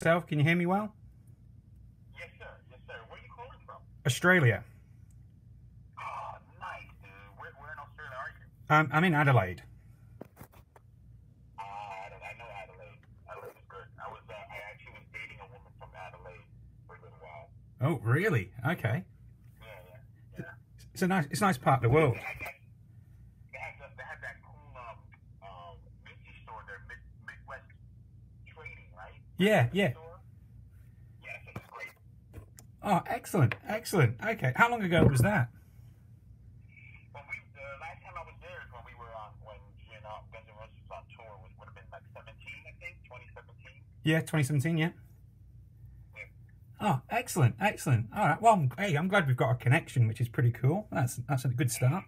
Self, can you hear me well? Yes, sir. Yes, sir. Where are you calling from? Australia. Oh, nice, dude. Where in Australia are you? I'm in Adelaide. I know Adelaide. Adelaide is good. I actually was dating a woman from Adelaide for a little while. Oh, really? Okay. Yeah, yeah. It's a nice part of the world. They had that cool Minty store there, Midwest Trading, right? Yeah, yeah. Store? Yeah, so it's great. Oh, excellent, excellent. Okay. How long ago was that? Well, the last time I was there is when we were on when GNR and Adelaide was on tour. Would have been like 17, I think, 2017. Yeah, 2017. Yeah. Yeah. Oh, excellent, excellent. All right. Well, I'm glad we've got a connection, which is pretty cool. That's a good start.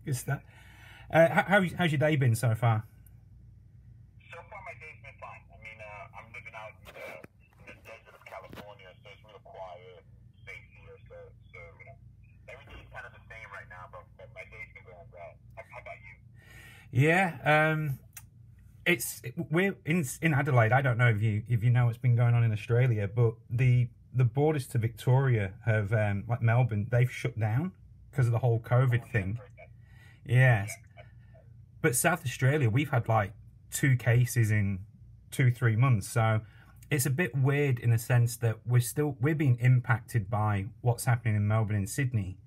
Good start. How's your day been so far? So far, my day's been fine. I mean, I'm living out in the desert of California, so it's real quiet, safe here. So everything's kind of the same right now. But my day's been going well. How about you? Yeah. We're in Adelaide. I don't know if you know what's been going on in Australia, but the borders to Victoria have like Melbourne, they've shut down because of the whole COVID thing. Yes. But South Australia, we've had like 2 cases in 2-3 months. So it's a bit weird in a sense that we're being impacted by what's happening in Melbourne and Sydney,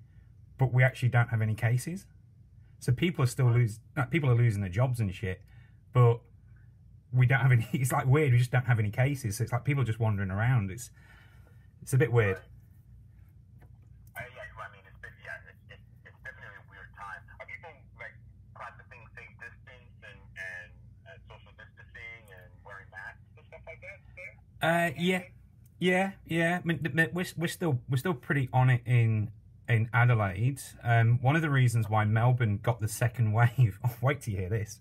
but we actually don't have any cases. So people are losing their jobs and shit, but we don't have any. It's like weird. We just don't have any cases. So it's like people just wandering around. It's a bit weird. It's definitely a weird time. Are people like practicing safe distance and social distancing and wearing masks and stuff like that there? Yeah. I mean, we're still pretty on it in Adelaide. One of the reasons why Melbourne got the second wave. Oh, wait till you hear this.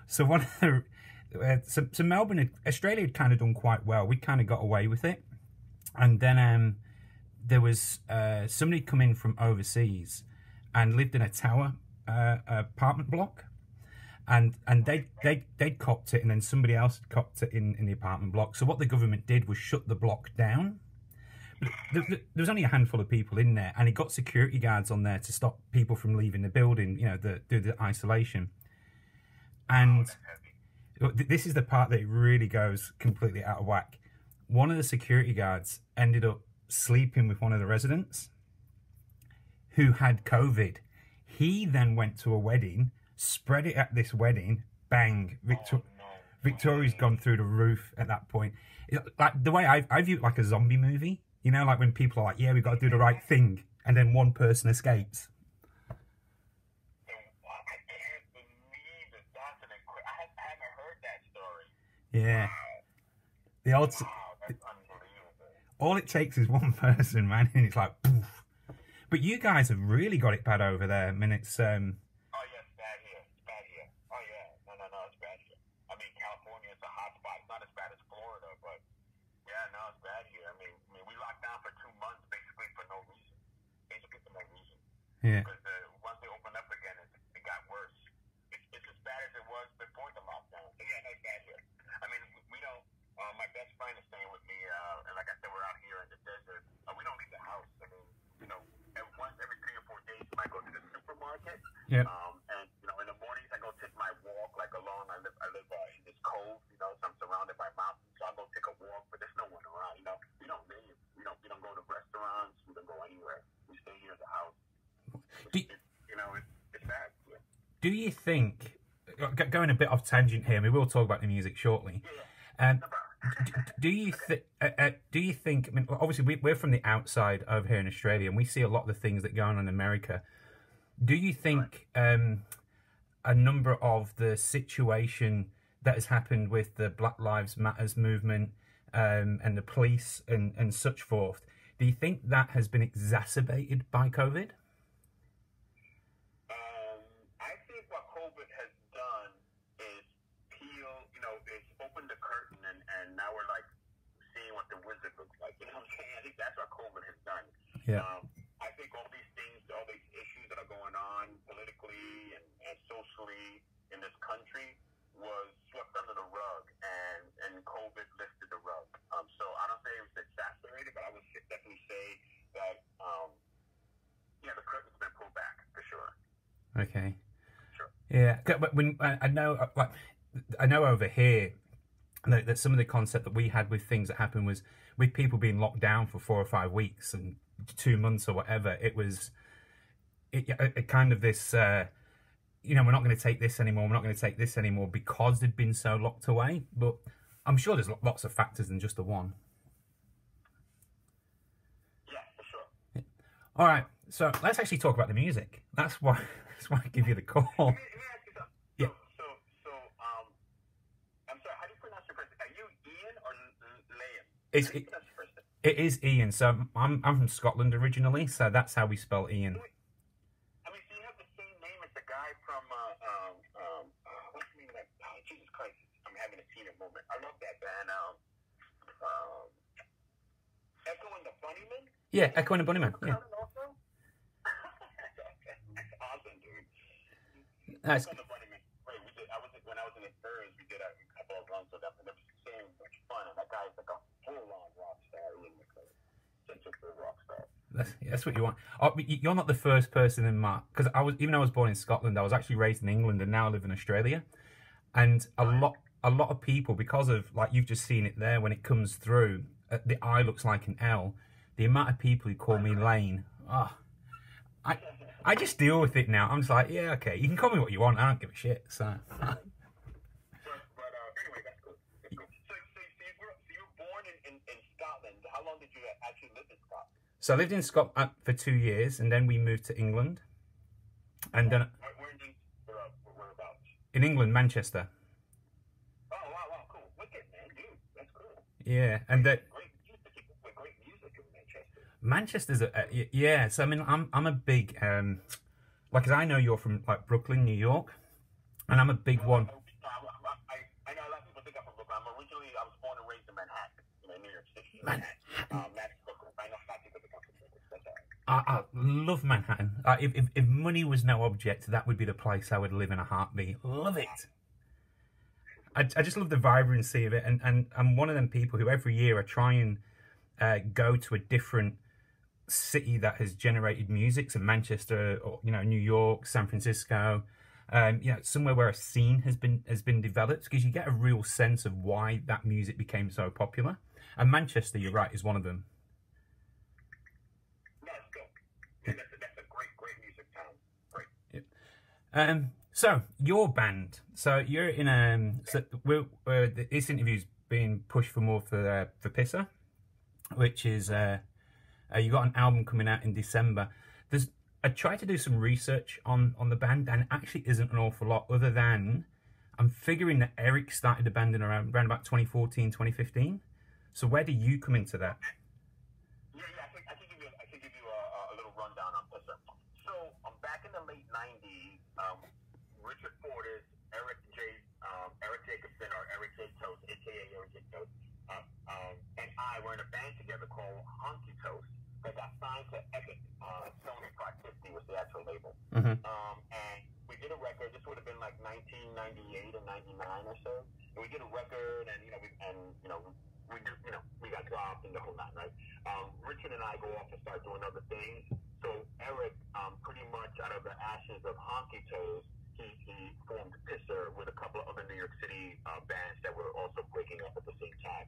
So one of the so Melbourne, Australia had kind of done quite well. We kind of got away with it, and then there was somebody come in from overseas and lived in a tower apartment block, and they'd copped it, and then somebody else had copped it in the apartment block. So what the government did was shut the block down. There was only a handful of people in there, and it got security guards on there to stop people from leaving the building. Do the isolation. And this is the part that it really goes completely out of whack. One of the security guards ended up sleeping with one of the residents who had COVID. He then went to a wedding, spread it at this wedding, bang, Victoria's gone through the roof at that point. Like the way I view it, like a zombie movie. Like when people are like, yeah, we've got to do the right thing, and then one person escapes. Yeah. The old. Wow, that's unbelievable. All it takes is one person, man, and it's like, poof. But you guys have really got it bad over there. I mean, it's Oh yeah, it's bad here. It's bad here. Oh yeah, no, it's bad here. I mean, California is a hot spot. It's not as bad as Florida, but yeah, no, it's bad here. I mean, we locked down for 2 months basically for no reason. Yeah. Because once they opened up again, it got worse. It's as bad as it was before the lockdown. So yeah, no, it's bad here. I mean, we don't. My best friend is staying with me, and like I said, we're out here in the desert. We don't leave the house. I mean, once every 3 or 4 days, I might go to the supermarket. Yeah. And in the mornings, I go take my walk like alone. I live in this cove. So I'm surrounded by mountains. So I go take a walk, but there's no one around. We don't live. We don't go to restaurants. We don't go anywhere. We stay here in the house. It's bad. Yeah. Do you think, going a bit off tangent here, we will talk about the music shortly. Yeah. Do you think? I mean, obviously we're from the outside over here in Australia, and we see a lot of the things that go on in America. Do you think a number of the situation that has happened with the Black Lives Matters movement and the police and such forth, do you think that has been exacerbated by COVID? I think what COVID has done is it's opened the curtain and now we're like seeing what the wizard looks like. You know what I'm saying? I think that's what COVID has done. Yeah. I think all these things, all these issues that are going on politically and socially in this country was swept under the rug, and COVID lifted the rug. Okay. Sure. Yeah, but when I know, like, I know over here that some of the concept that we had with things that happened was with people being locked down for 4 or 5 weeks and 2 months or whatever. It was it kind of this, you know, we're not going to take this anymore. We're not going to take this anymore because they'd been so locked away. But I'm sure there's lots of factors than just the one. Yeah, for sure. All right, so let's actually talk about the music. That's why I give you the call. Let me ask you something. Yeah. So, I'm sorry, how do you pronounce your first name? Are you Ian or Liam? It's, How do you pronounce your first name? it is Ian. So I'm from Scotland originally, so that's how we spell Ian. I mean, so you have the same name as the guy from, what's the name of that? Oh, Jesus Christ. I'm having a senior moment. I love that band. Echo and the Bunnymen? Yeah, Echo and the Bunnymen. Yeah. Also? That's awesome, dude. That's, Echo and the Bunnymen. Wait, when I was in the Ferrer, we did a couple of runs with them, and it was so much fun. And that guy's like a full-on rock star, Ian McClure. Such a good rock star. that's what you want. Oh, you're not the first person in my, because even though I was born in Scotland, I was actually raised in England and now I live in Australia. And a lot of people, because of, like you've just seen it there, when it comes through, the I looks like an L. The amount of people who call me Lane, I just deal with it now. I'm just like, yeah, okay, you can call me what you want. I don't give a shit. So. But anyway, that's cool. That's cool. So you were born in Scotland. How long did you actually live in Scotland? So I lived in Scotland for 2 years, and then we moved to England. And then whereabouts? In England, Manchester. Oh, wow, cool. Wicked, man, dude. That's cool. Yeah, and that. Great music in Manchester. Manchester's yeah. So I mean, I'm a big like, as I know you're from like Brooklyn, New York, and I'm a big one. I know a lot of people think I'm from Brooklyn. I was born and raised in Manhattan, New York City. Manhattan. That's Brooklyn. I know a lot of people think I'm from Brooklyn. That's all right. I love Manhattan. If money was no object, that would be the place I would live in a heartbeat. Love it. I just love the vibrancy of it, and I'm one of them people who every year I try and go to a different city that has generated music. So Manchester, or New York, San Francisco, somewhere where a scene has been developed, because you get a real sense of why that music became so popular. And Manchester, you're right, is one of them. That's a great music town. Great. Yep. So your band. So you're in So this interview's being pushed for more for Pssr, which is you got an album coming out in December. I tried to do some research on the band, and it actually isn't an awful lot, other than I'm figuring that Eric started the band in around about 2014, 2015. So where do you come into that? I can give you a little rundown on Pssr. So back in the late '90s, Richard Fortus, Eric Jacobson, or Eric J. Toast, aka Eric J. Toast, and I were in a band together called Honky Toast that got signed to Epic. Sony 550 was the actual label. Mm-hmm. And we did a record. This would have been like 1998 or 99 or so. And we did a record, and we got dropped and the whole nine, right? Richard and I go off and start doing other things. So Eric, pretty much out of the ashes of Honky Toast, he formed Pssr with a couple of other New York City bands that were also breaking up at the same time.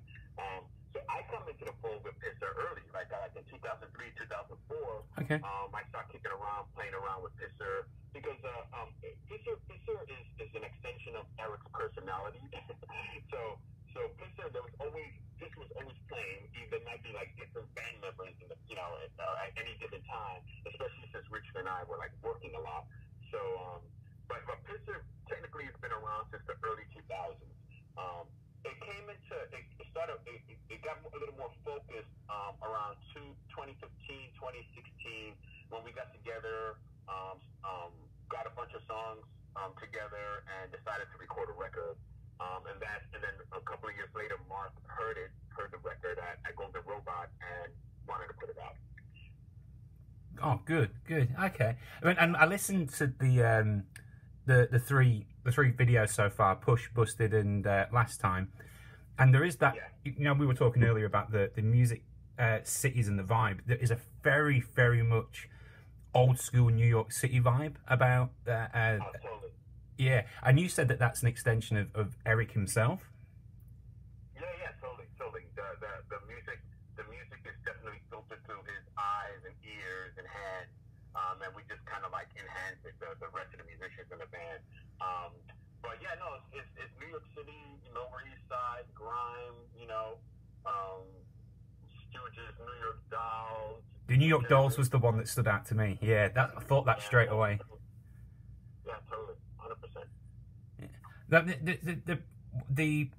So I come into the fold with Pssr early, like in 2003, 2004. Okay. I start kicking around, playing around with Pssr, because Pssr is an extension of Eric's personality. So Pssr, this was always playing. There might be like different band members, at any given time, especially since Richard and I were like working a lot. So, but Pssr technically has been around since the early 2000s. It got a little more focused around 2015, 2016, when we got together, got a bunch of songs together, and decided to record a record. And then a couple of years later, Mark heard the record at Golden Robot and wanted to put it out. Oh, good. Okay. I mean, and I listened to the three videos so far: Push, Busted, and Last Time. And there is that. Yeah. We were talking earlier about the music cities and the vibe. There is a very, very much old school New York City vibe about Totally. yeah. And you said that that's an extension of Eric himself. Yeah, totally, totally. The music is definitely filtered through his eyes and ears and hands, and we just kind of like enhance it. The rest of the musicians in the band. But yeah, no, it's New York City, Lower East Side, grime, Stooges, New York Dolls. The New York Dolls was the one that stood out to me. Yeah, that I thought that straight away. Yeah, totally, 100%. Yeah. The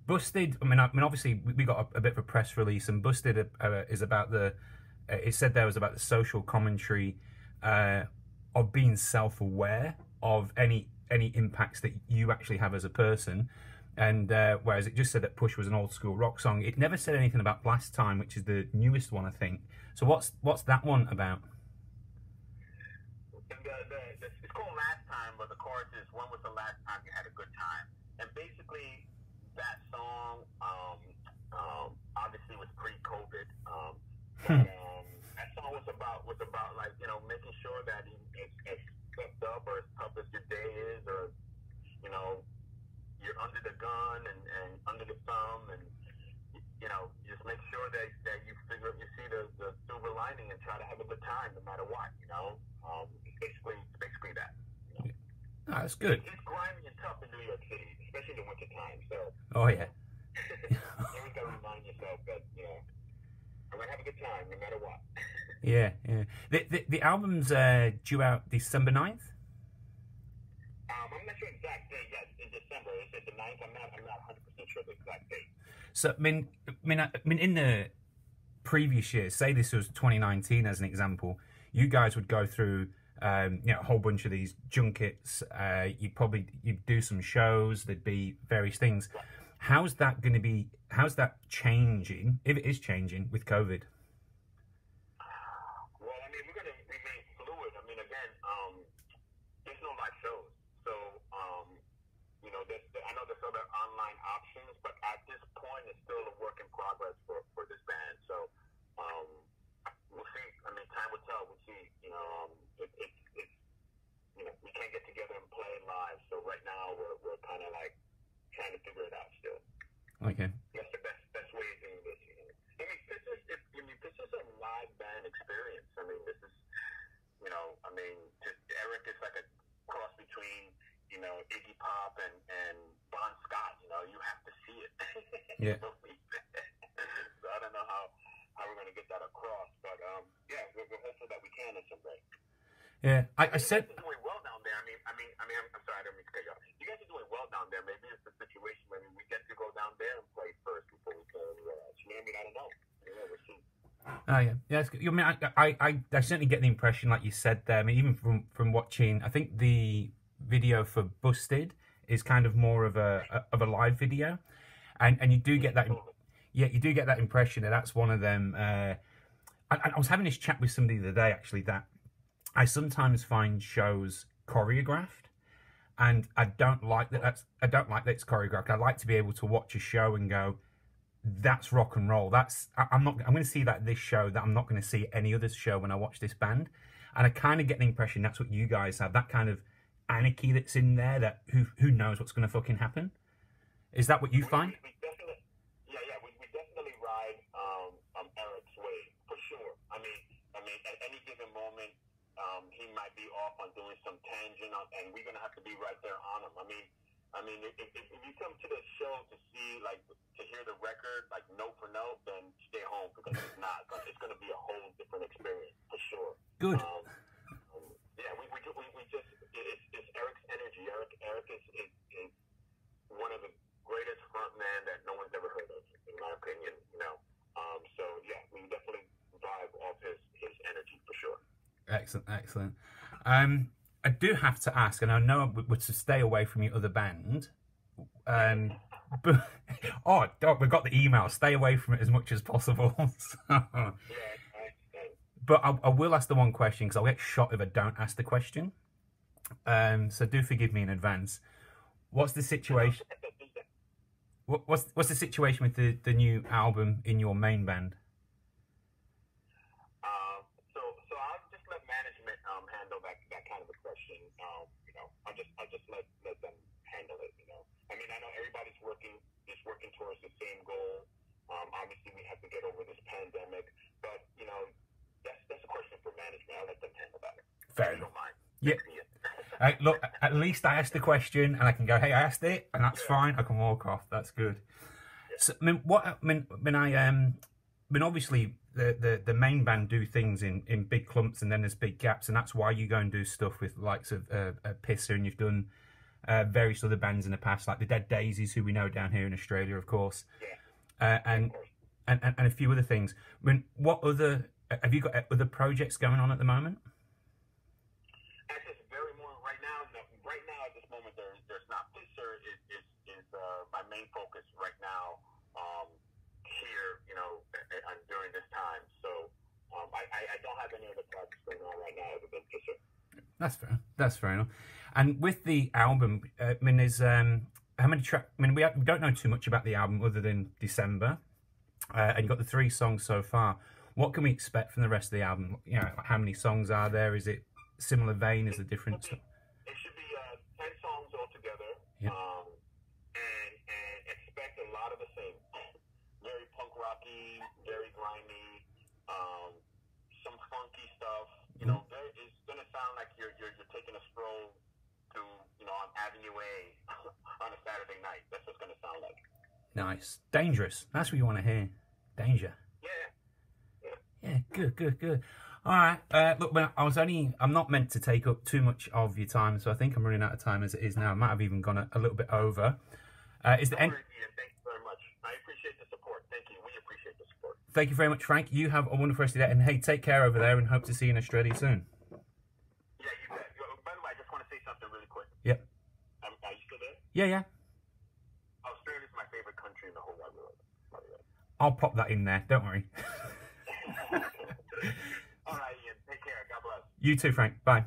Busted. I mean, obviously we got a bit of a press release, and Busted is about the. It said there was about the social commentary of being self-aware of any impacts that you actually have as a person. And whereas it just said that Push was an old school rock song, it never said anything about Blast Time, which is the newest one, I think. So what's that one about? It's called Last Time, but the chorus is "When was the last time you had a good time?" And basically, that song obviously was pre-COVID. That song was about like making sure that it's kept up or as tough as your day is, or you're under the gun and under the thumb, and just make sure that you see the silver lining and try to have a good time no matter what. It's basically that. Oh, that's good. It's grimy and tough in New York City, especially in the winter time. So. Oh yeah. You always gotta remind yourself that I'm gonna have a good time no matter what. Yeah. The album's due out December 9th? I'm not sure exact date. Yes, in December. Is it the 9th? I'm not 100% sure the exact date. So I mean, in the previous years, say this was 2019 as an example, you guys would go through a whole bunch of these junkets. You'd do some shows. There'd be various things. How's that changing, if it is changing, with COVID? Well, I mean, we're going to remain fluid. I mean, again, there's no live shows. So, I know there's other online options, but at this point, it's still a work in progress for this band. So, we'll see. I mean, time will tell. We'll see. We can't get together and play live. So right now, we're kind of like trying to figure it out still. Okay. That's the best way of doing this. I mean, this is a live band experience. I mean, this is, just Eric is like a cross between, Iggy Pop and Bon Scott. You have to see it. Yeah. So I don't know how we're going to get that across, but yeah, we're hopeful that we can in some way. Yeah, I said. You guys are doing well down there. I'm sorry, I don't mean to cut you off. You guys are doing well down there. Maybe it's the situation where we get to go down there and play first before we can. I don't know. We'll see. Oh yeah, yeah. I mean, I certainly get the impression, like you said there. I mean, even from watching, I think the video for Busted is kind of more of a live video, and you do get that. Yeah, you do get that impression that that's one of them. I was having this chat with somebody the other day, actually, that I sometimes find shows choreographed, and I don't like that. I don't like that it's choreographed. I like to be able to watch a show and go, "That's rock and roll." I'm going to see that at this show that I'm not going to see at any other show when I watch this band. And I kind of get the impression that's what you guys have. That kind of anarchy that's in there. That who knows what's going to fucking happen. Is that what you find? We definitely ride Eric's way for sure. I mean, at any given moment, he might be off on doing some tangent, and we're gonna have to be right there on him. I mean, if you come to the show to see, like, to hear the record, like, note for note, then stay home, because it's not. It's gonna be a whole different experience for sure. Good. Yeah, we just it's Eric's energy. Eric is one of the greatest frontman that no one's ever heard of, in my opinion. So yeah, we definitely vibe off his energy for sure. Excellent. I do have to ask, and I know we're to stay away from your other band, but we've got the email. Stay away from it as much as possible. So. But I will ask the one question, because I'll get shot if I don't ask the question. So do forgive me in advance. What's the situation? What's the situation with the new album in your main band? So I'll just let Matt I just let them handle it. You know, I mean, I know everybody's working towards the same goal. Obviously, we have to get over this pandemic, but you know, that's a question for management. I'll let them handle that. Fair enough. Don't mind. Yeah. Look, at least I asked the question, and I can go, "Hey, I asked it," and that's fine. I can walk off. That's good. Yeah. So, I mean, obviously, the main band do things in big clumps, and then there's big gaps, and that's why you go and do stuff with the likes of Pssr, and you've done various other bands in the past, like the Dead Daisies, who we know down here in Australia, of course, and a few other things. I mean, what other have you got other projects going on at the moment? At this very moment, right now, at this moment, there's not. Pssr is my main focus right now. Here, you know, during this time. So I don't have any other projects going on right now other than Pssr. That's fair. That's fair enough. And with the album, I mean, there's how many tracks? I mean, we don't know too much about the album other than December, and you've got the 3 songs so far. What can we expect from the rest of the album? You know, how many songs are there? Is it similar vein? Is it different? It should be 10 songs altogether. Yep. And expect a lot of the same. Very punk rocky, very grimy, some funky stuff. You know, it's gonna sound like you're taking a stroll to, you know, on Avenue A on a Saturday night. That's what it's gonna sound like. Nice, dangerous. That's what you want to hear. Danger. Yeah. Good. All right. Look, I'm not meant to take up too much of your time, so I think I'm running out of time as it is now. I might have even gone a little bit over. Is there any? Thank you very much. I appreciate the support. Thank you. We appreciate the support. Thank you very much, Frank. You have a wonderful rest of the day, and hey, take care over there, and hope to see you in Australia soon. Yeah, you bet. By the way, I just want to say something really quick. Yep. Are you still there? Yeah. Australia is my favorite country in the whole wide world. I'll pop that in there. Don't worry. All right, Ian. Take care. God bless. You too, Frank. Bye.